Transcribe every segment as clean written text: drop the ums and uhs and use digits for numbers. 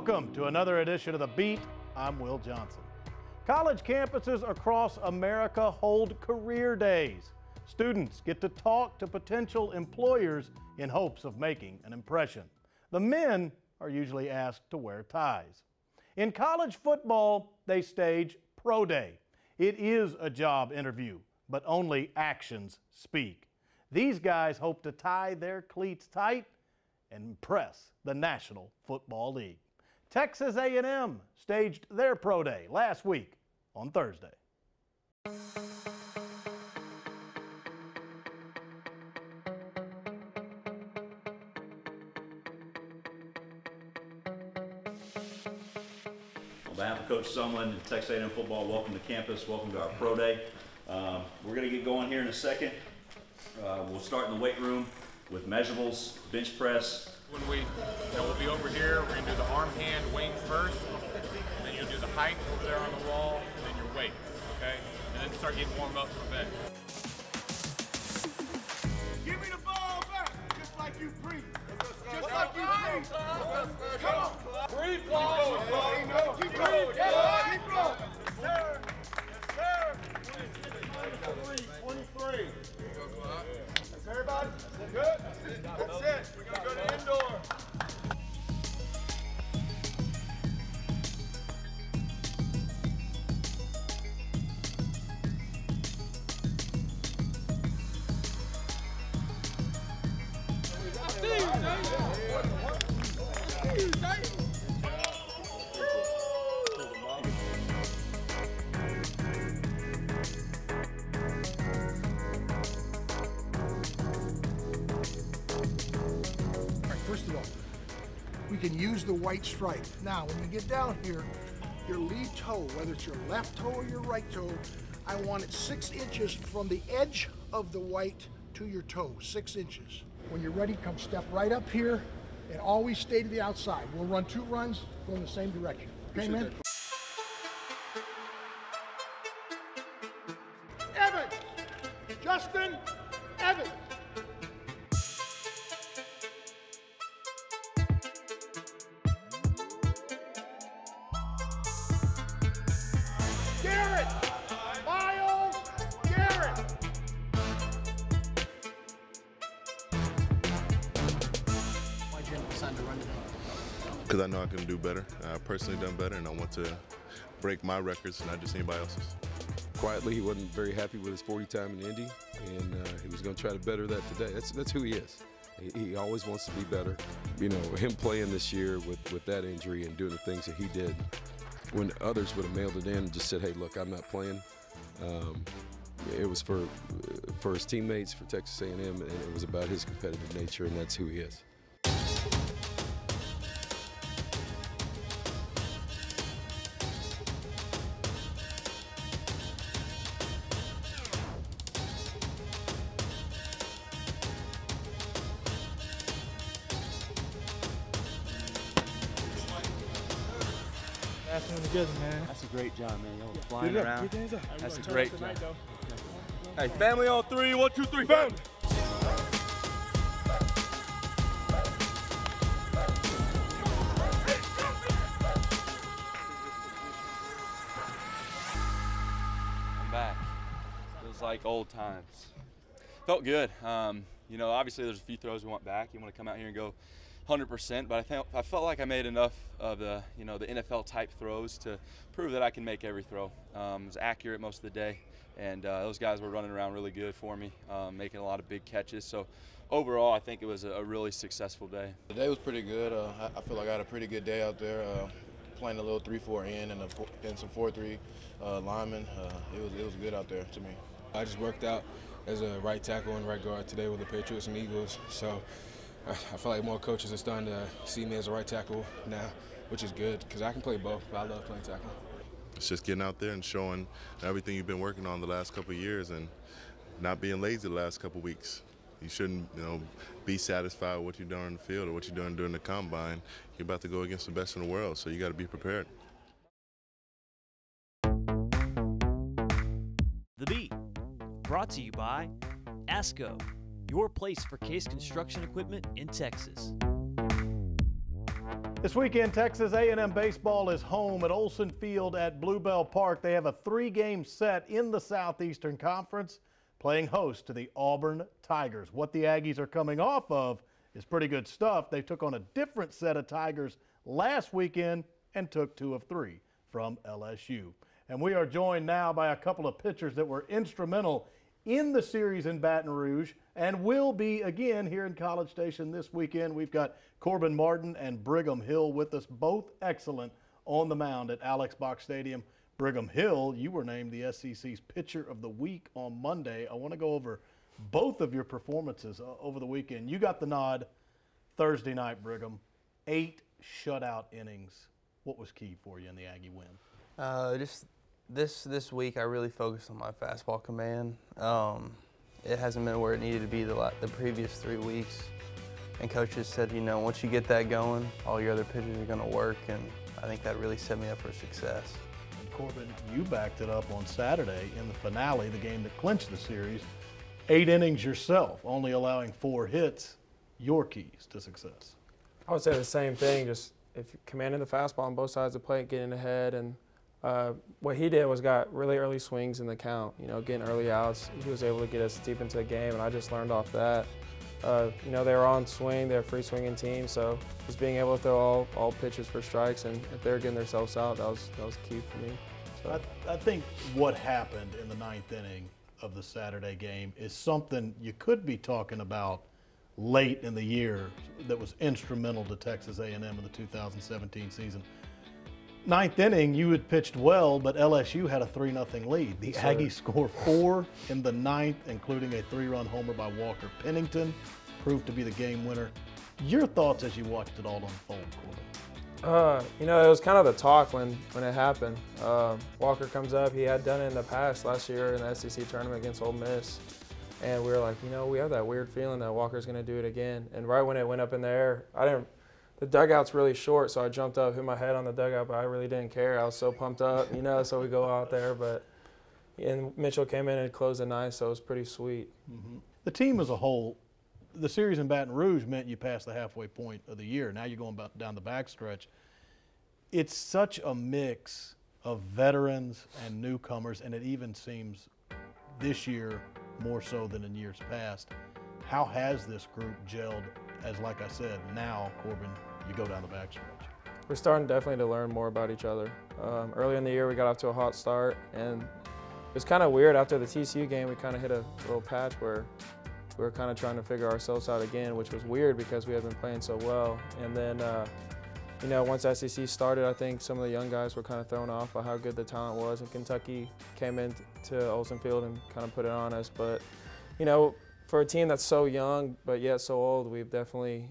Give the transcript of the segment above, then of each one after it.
Welcome to another edition of The Beat. I'm Will Johnson. College campuses across America hold career days. Students get to talk to potential employers in hopes of making an impression. The men are usually asked to wear ties. In college football, they stage Pro Day. It is a job interview, but only actions speak. These guys hope to tie their cleats tight and impress the National Football League. Texas A&M staged their Pro Day last week on Thursday. On behalf of Coach Sumlin and Texas A&M football, welcome to campus, welcome to our Pro Day. We're going to get going here in a second. We'll start in the weight room with measurables, bench press. When we'll be over here, we're going to do the arm hand wing first, and then you'll do the height over there on the wall, and then your weight, okay? And then start getting warmed up for bed. Give me the ball back, just like you breathe. Just like you breathe. Come on. Breathe, Claude. Keep going. Keep going. Yes, sir. Yes, sir. 23. That's everybody? Good? That's it. We're going to go to indoor. First of all, we can use the white stripe. Now, when you get down here, your lead toe, whether it's your left toe or your right toe, I want it 6 inches from the edge of the white to your toe, 6 inches. When you're ready, come step right up here and always stay to the outside. We'll run 2 runs, go in the same direction. Okay, man? Evans! Justin Evans! Garrett! Miles! Garrett! Why'd you decide to run today? Because I know I can do better. I've personally done better, and I want to break my records, not just anybody else's. Quietly, he wasn't very happy with his 40 time in Indy, and he was going to try to better that today. That's who he is. He always wants to be better. You know, him playing this year with that injury and doing the things that he did, when others would have mailed it in and just said, hey, look, I'm not playing. It was for his teammates, for Texas A&M, and it was about his competitive nature, and that's who he is. That's doing good, man. That's a great job, man. Y'all flying around. That's a great job. Hey, family on 3. 1, 2, 3, family. I'm back. Feels like old times. Felt good. You know, obviously there's a few throws we want back. You want to come out here and go 100%, but I felt like I made enough of the NFL type throws to prove that I can make every throw. It was accurate most of the day, and those guys were running around really good for me, making a lot of big catches. So overall, I think it was a really successful day. The day was pretty good. I feel like I had a pretty good day out there, playing a little 3-4 in and some 4-3 linemen. It was good out there to me. I just worked out as a right tackle and right guard today with the Patriots and Eagles, so I feel like more coaches are starting to see me as a right tackle now, which is good because I can play both, but I love playing tackle. It's just getting out there and showing everything you've been working on the last couple of years and not being lazy the last couple of weeks. You shouldn't, be satisfied with what you're doing in the field or what you're doing during the combine. You're about to go against the best in the world, so you got to be prepared. The Beat, brought to you by ASCO, your place for case construction equipment in Texas. This weekend, Texas A&M baseball is home at Olson Field at Bluebell Park. They have a 3-game set in the Southeastern Conference, playing host to the Auburn Tigers. What the Aggies are coming off of is pretty good stuff. They took on a different set of Tigers last weekend and took 2 of 3 from LSU. And we are joined now by a couple of pitchers that were instrumental in the series in Baton Rouge and will be again here in College Station this weekend. We've got Corbin Martin and Brigham Hill with us, both excellent on the mound at Alex Box Stadium. Brigham Hill, you were named the SEC's Pitcher of the Week on Monday. I want to go over both of your performances over the weekend. You got the nod Thursday night, Brigham. 8 shutout innings. What was key for you in the Aggie win? Just this week, I really focused on my fastball command. It hasn't been where it needed to be the previous 3 weeks. And coaches said, you know, once you get that going, all your other pitchers are going to work, and I think that really set me up for success. And Corbin, you backed it up on Saturday in the finale, the game that clinched the series. 8 innings yourself, only allowing 4 hits. Your keys to success? I would say the same thing, just if you're commanding the fastball on both sides of the plate, getting ahead, and what he did was got really early swings in the count, you know, getting early outs. He was able to get us deep into the game, and I just learned off that. You know, they were on swing, they're a free swinging team, so just being able to throw all pitches for strikes, and if they're getting themselves out, that was key for me. So. I think what happened in the 9th inning of the Saturday game is something you could be talking about late in the year that was instrumental to Texas A&M in the 2017 season. 9th inning, you had pitched well, but LSU had a 3-0 lead. The Aggies scored 4 in the 9th, including a 3-run homer by Walker Pennington, proved to be the game winner. Your thoughts as you watched it all unfold, Corbin? You know, it was kind of the talk when it happened. Walker comes up. He had done it in the past last year in the SEC tournament against Ole Miss. And we were like, you know, we have that weird feeling that Walker's going to do it again. And right when it went up in the air, the dugout's really short, so I jumped up, hit my head on the dugout, but I really didn't care. I was so pumped up, you know, so we go out there. And Mitchell came in and closed the 9th, so it was pretty sweet. Mm-hmm. The team as a whole, the series in Baton Rouge meant you passed the halfway point of the year. Now you're going down the backstretch. It's such a mix of veterans and newcomers, and it even seems this year more so than in years past. How has this group gelled as, like I said, now, Corbin, you go down the backstretch? We're starting definitely to learn more about each other. Early in the year, we got off to a hot start, and it was kind of weird. After the TCU game, we kind of hit a little patch where we were kind of trying to figure ourselves out again, which was weird because we had been playing so well. And then, you know, once SEC started, I think some of the young guys were kind of thrown off by how good the talent was, and Kentucky came into Olson Field and kind of put it on us. But, you know, for a team that's so young but yet so old, we've definitely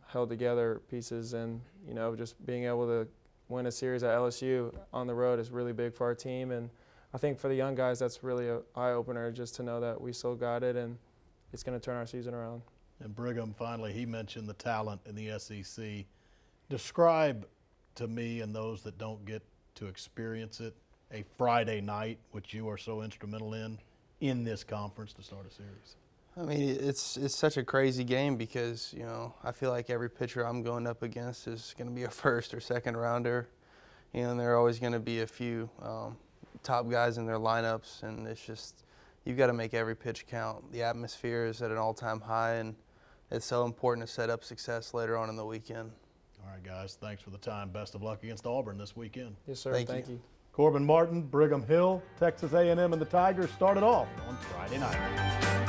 held together pieces, and, you know, just being able to win a series at LSU on the road is really big for our team. And I think for the young guys, that's really an eye-opener just to know that we still got it, and it's going to turn our season around. And Brigham, finally, he mentioned the talent in the SEC. Describe to me and those that don't get to experience it a Friday night, which you are so instrumental in this conference to start a series. I mean, it's such a crazy game because, you know, I feel like every pitcher I'm going up against is going to be a first or second rounder. You know, and there are always going to be a few top guys in their lineups, and it's just, you've got to make every pitch count. The atmosphere is at an all-time high, and it's so important to set up success later on in the weekend. All right, guys, thanks for the time. Best of luck against Auburn this weekend. Yes, sir. Thank you. Corbin Martin, Brigham Hill, Texas A&M and the Tigers started off on Friday night.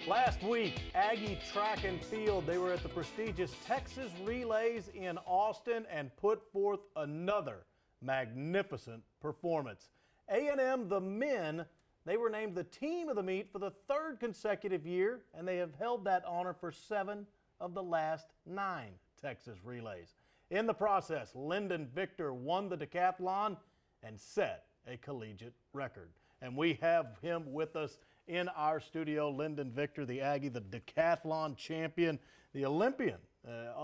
Last week, Aggie Track and Field, they were at the prestigious Texas Relays in Austin and put forth another magnificent performance. A&M, the men, they were named the team of the meet for the 3rd consecutive year, and they have held that honor for 7 of the last 9 Texas Relays. In the process, Lyndon Victor won the decathlon and set a collegiate record. And we have him with us in our studio, Lyndon Victor, the Aggie, the decathlon champion, the Olympian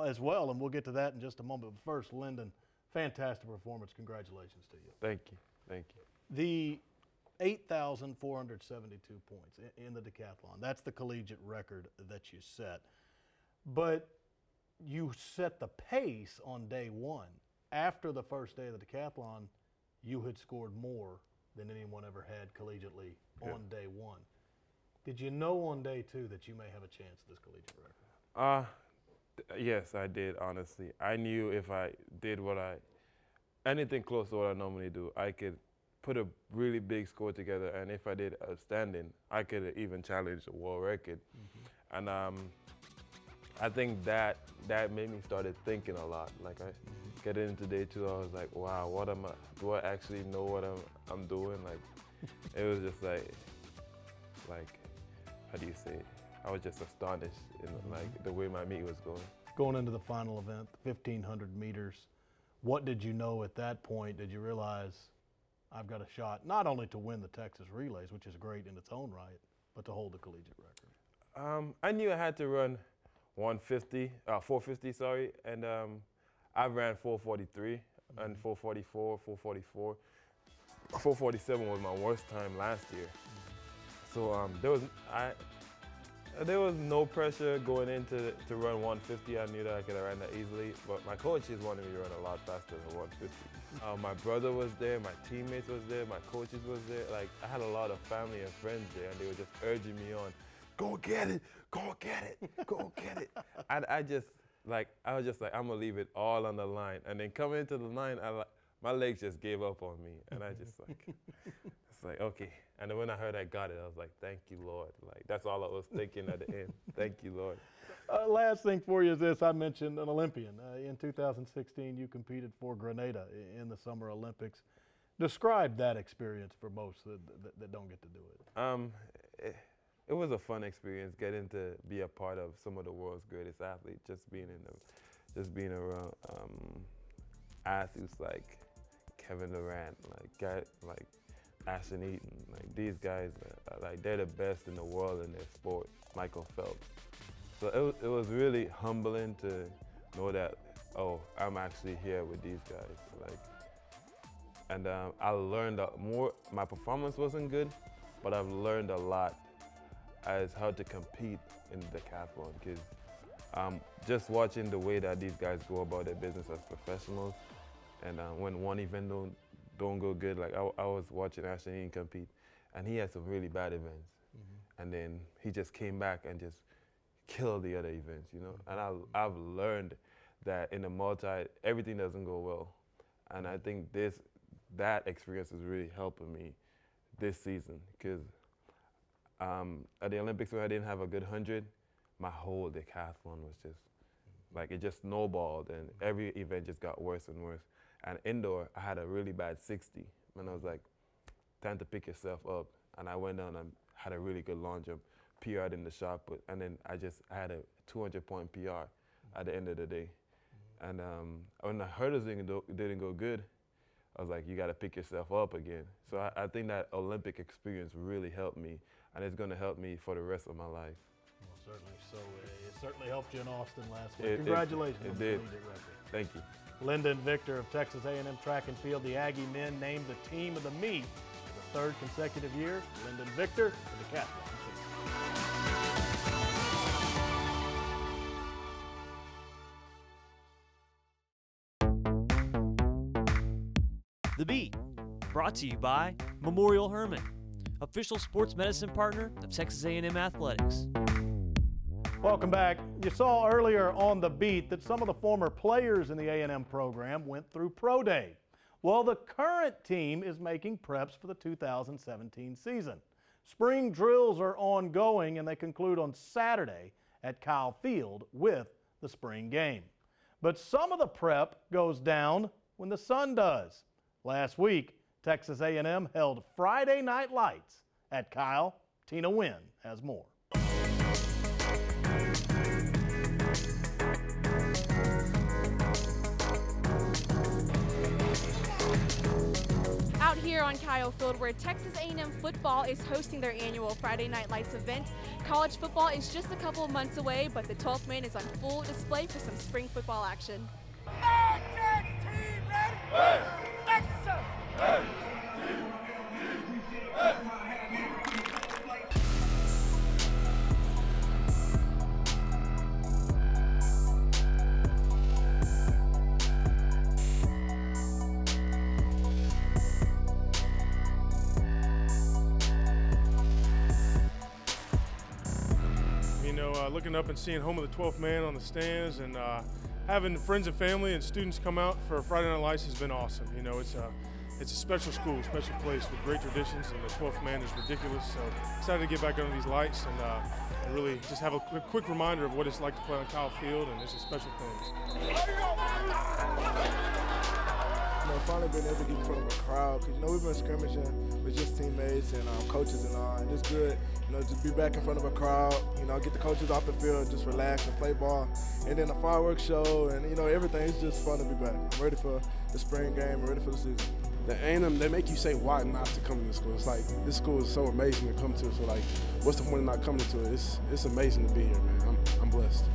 as well, and we'll get to that in just a moment. But first, Lyndon, Fantastic performance. Congratulations to you. Thank you. Thank you. The 8,472 points in the decathlon, that's the collegiate record that you set. But you set the pace on day one. After the first day of the decathlon, you had scored more than anyone ever had collegiately on day one. Did you know on day two that you may have a chance at this collegiate record? Yes, I did, honestly. I knew if I did anything close to what I normally do, I could put a really big score together, and if I did outstanding, I could even challenge the world record. And I think that made me started thinking a lot. Like I getting into day two, I was like, wow, what am I? Do I actually know what I'm doing? Like, it was just like, how do you say it? I was just astonished in like the way my meet was going. Going into the final event, 1,500 meters, what did you know at that point? Did you realize I've got a shot not only to win the Texas relays, which is great in its own right, but to hold the collegiate record? I knew I had to run 450, sorry, and I ran 443 and 444, 444. 447 was my worst time last year. So there was no pressure going into to run 150. I knew that I could have ran that easily, but my coaches wanted me to run a lot faster than 150. My brother was there, my teammates was there, my coaches was there. Like, I had a lot of family and friends there, and they were just urging me on, go get it, go get it, go get it. And I was just like, I'm gonna leave it all on the line. And then coming into the line, my legs just gave up on me, and I just like, it's like, okay. And then when I heard I got it, I was like, thank you, Lord. Like, that's all I was thinking at the end. Thank you, Lord. Last thing for you is this. I mentioned an Olympian. In 2016, you competed for Grenada in the Summer Olympics. Describe that experience for most that don't get to do it. It was a fun experience getting to be a part of some of the world's greatest athletes, just being around athletes like Kevin Durant, like Ashton Eaton, like these guys, like they're the best in the world in their sport, Michael Phelps. So it was really humbling to know that, oh, I'm actually here with these guys. And I learned more. My performance wasn't good, but I've learned a lot as how to compete in the decathlon, because just watching the way that these guys go about their business as professionals, and when one event don't go good, like I was watching Ashton Eaton compete, and he had some really bad events, and then he just came back and just killed the other events, you know. And I've learned that in the multi, everything doesn't go well, and I think that experience is really helping me this season, because at the Olympics when I didn't have a good 100, my whole decathlon was just like, it just snowballed, and every event just got worse and worse. And indoor, I had a really bad 60, and I was like, time to pick yourself up. And I went on and had a really good long jump, PR'd in the shot put, and then I had a 200-point PR at the end of the day. And when the hurdles didn't go good, I was like, you got to pick yourself up again. So I think that Olympic experience really helped me, and it's going to help me for the rest of my life. Well, certainly. So it certainly helped you in Austin last week. Congratulations on the collegiate record. Thank you. Lyndon Victor of Texas A&M Track and Field, the Aggie men named the team of the meet for the third consecutive year. Lyndon Victor for the decathlon. The Beat, brought to you by Memorial Hermann, official sports medicine partner of Texas A&M Athletics. Welcome back. You saw earlier on The Beat that some of the former players in the A&M program went through Pro Day. Well, the current team is making preps for the 2017 season. Spring drills are ongoing, and they conclude on Saturday at Kyle Field with the spring game. But some of the prep goes down when the sun does. Last week, Texas A&M held Friday Night Lights at Kyle. Tina Wynn has more. Out here on Kyle Field, where Texas A&M football is hosting their annual Friday Night Lights event, college football is just a couple of months away, but the 12th man is on full display for some spring football action. Team ready! Looking up and seeing Home of the 12th Man on the stands, and having friends and family and students come out for Friday Night Lights has been awesome. You know, it's a special school, special place with great traditions, and the 12th Man is ridiculous. So excited to get back under these lights and really just have a quick reminder of what it's like to play on Kyle Field, and it's a special thing. You know, finally being able to get in front of a crowd, because, you know, we've been scrimmaging with just teammates and coaches and all, and it's good, you know, to be back in front of a crowd, you know, get the coaches off the field, just relax and play ball, and then the fireworks show, and, you know, everything. It's just fun to be back. I'm ready for the spring game, I'm ready for the season. The A&M, they make you say why not to come to this school. It's like, this school is so amazing to come to, so like, what's the point of not coming to it? It's amazing to be here, man. I'm blessed.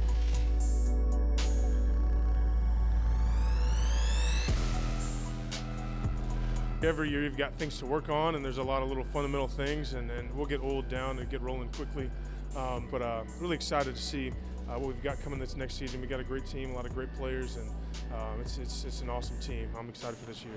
Every year you've got things to work on, and there's a lot of little fundamental things, and we'll get oiled down and get rolling quickly. But really excited to see what we've got coming this next season. We've got a great team, a lot of great players, and it's an awesome team. I'm excited for this year.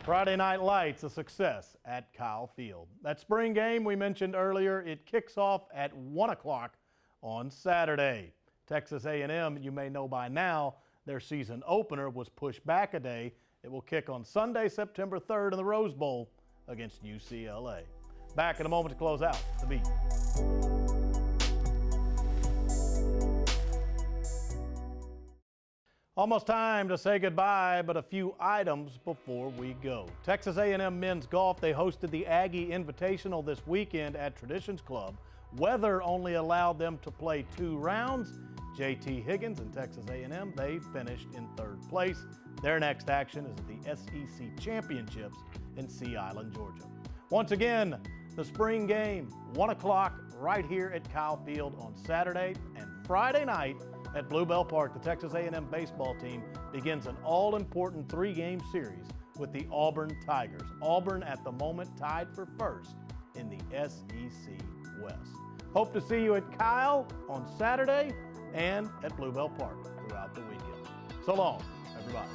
Friday Night Lights, a success at Kyle Field. That spring game we mentioned earlier, it kicks off at 1 o'clock on Saturday. Texas A&M, you may know by now, their season opener was pushed back a day. It will kick on Sunday, September 3rd in the Rose Bowl against UCLA. Back in a moment to close out the beat. Almost time to say goodbye, but a few items before we go. Texas A&M men's golf, they hosted the Aggie Invitational this weekend at Traditions Club. Weather only allowed them to play 2 rounds. JT Higgins and Texas A&M, they finished in 3rd place. Their next action is at the SEC Championships in Sea Island, Georgia. Once again, the spring game, 1 o'clock right here at Kyle Field on Saturday, and Friday night at Bluebell Park, the Texas A&M baseball team begins an all-important 3-game series with the Auburn Tigers. Auburn at the moment tied for 1st in the SEC West. Hope to see you at Kyle on Saturday and at Bluebell Park throughout the weekend. So long, everybody.